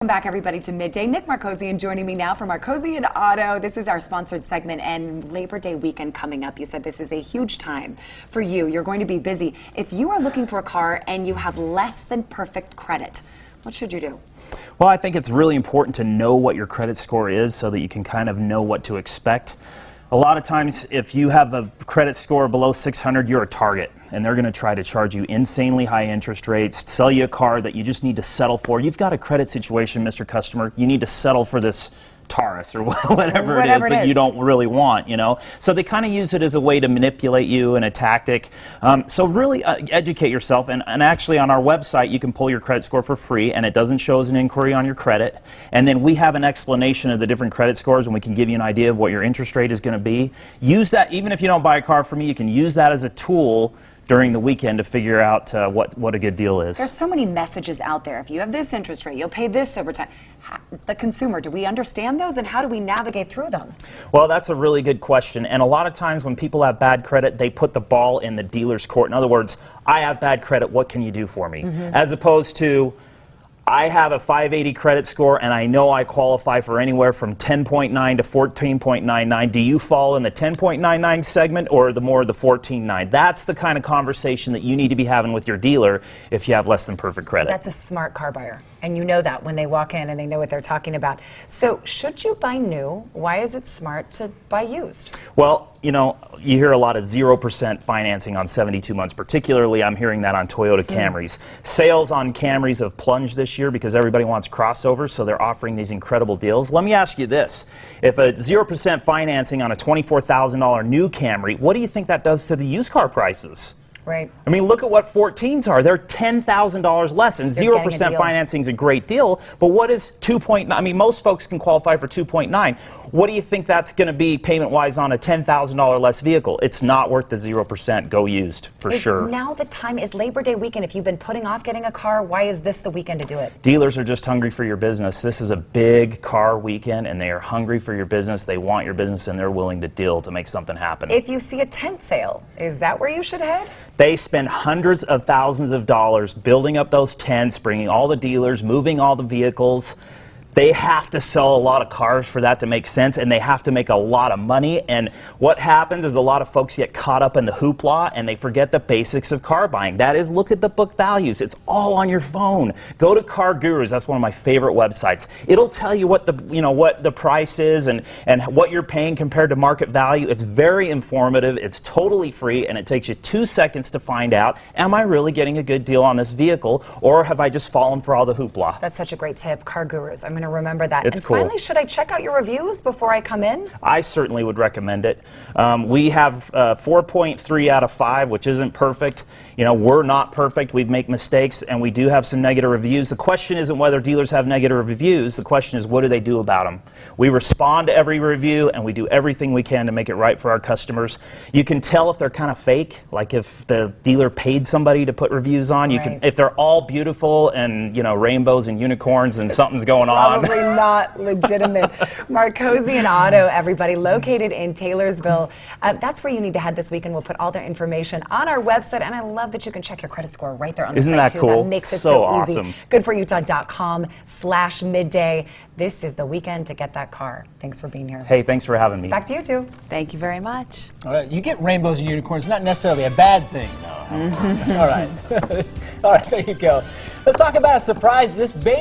Welcome back, everybody, to Midday. Nick Markosian joining me now from Markosian Auto. This is our sponsored segment, and Labor Day weekend coming up. You said this is a huge time for you. You're going to be busy. If you are looking for a car and you have less than perfect credit, what should you do? Well, I think it's really important to know what your credit score is so that you can kind of know what to expect. A lot of times, if you have a credit score below 600, you're a target, and they're going to try to charge you insanely high interest rates, sell you a car that you just need to settle for. You've got a credit situation, Mr. Customer. You need to settle for this Taurus or whatever it is that you don't really want, you know. So they kind of use it as a way to manipulate you and a tactic. So really educate yourself, and actually on our website you can pull your credit score for free, and it doesn't show as an inquiry on your credit. And then we have an explanation of the different credit scores, and we can give you an idea of what your interest rate is going to be. Use that, even if you don't buy a car from me, you can use that as a tool during the weekend to figure out what a good deal is. There's so many messages out there. If you have this interest rate, you'll pay this over time. The consumer, do we understand those, and how do we navigate through them? Well, that's a really good question. And a lot of times when people have bad credit, they put the ball in the dealer's court. In other words, I have bad credit, what can you do for me? As opposed to, I have a 580 credit score and I know I qualify for anywhere from 10.9 to 14.99. Do you fall in the 10.99 segment or the 14.9? That's the kind of conversation that you need to be having with your dealer if you have less than perfect credit. That's a smart car buyer, and you know that when they walk in and they know what they're talking about. So should you buy new? Why is it smart to buy used? Well, you know, you hear a lot of 0% financing on 72 months. Particularly, I'm hearing that on Toyota Camrys. Sales on Camrys have plunged this year because everybody wants crossovers, so they're offering these incredible deals. Let me ask you this. If a 0% financing on a $24,000 new Camry, what do you think that does to the used car prices? Right. I mean, look at what 14s are. They're $10,000 less, and 0% financing is a great deal. But what is 2.9? I mean, most folks can qualify for 2.9. What do you think that's going to be payment-wise on a $10,000 less vehicle? It's not worth the 0%. Go used, for sure. Now the time is Labor Day weekend. If you've been putting off getting a car, why is this the weekend to do it? Dealers are just hungry for your business. This is a big car weekend, and they are hungry for your business. They want your business, and they're willing to deal to make something happen. If you see a tent sale, is that where you should head? They spend hundreds of thousands of dollars building up those tents, bringing all the dealers, moving all the vehicles. They have to sell a lot of cars for that to make sense, and they have to make a lot of money. And what happens is a lot of folks get caught up in the hoopla, and they forget the basics of car buying. That is, look at the book values. It's all on your phone. Go to Car Gurus. That's one of my favorite websites. It'll tell you what the price is and what you're paying compared to market value. It's very informative. It's totally free, and it takes you 2 seconds to find out, am I really getting a good deal on this vehicle, or have I just fallen for all the hoopla? That's such a great tip. Car Gurus. I'm going to remember that. It's cool. Finally, should I check out your reviews before I come in? I certainly would recommend it. We have 4.3 out of 5, which isn't perfect. You know, we're not perfect. We make mistakes, and we do have some negative reviews. The question isn't whether dealers have negative reviews. The question is, what do they do about them? We respond to every review, and we do everything we can to make it right for our customers. You can tell if they're kind of fake, like if the dealer paid somebody to put reviews on. You can, if they're all beautiful and, you know, rainbows and unicorns and something's going on. Probably not legitimate. Markosian Auto, everybody, located in Taylorsville. That's where you need to head this weekend. We'll put all their information on our website, and I love that you can check your credit score right there on the site, too. Isn't that cool? That makes it so easy. Awesome. Goodforutah.com/midday. This is the weekend to get that car. Thanks for being here. Hey, thanks for having me. Back to you two. Thank you very much. All right, you get rainbows and unicorns, not necessarily a bad thing, though. All right. All right, there you go. Let's talk about a surprise. This baby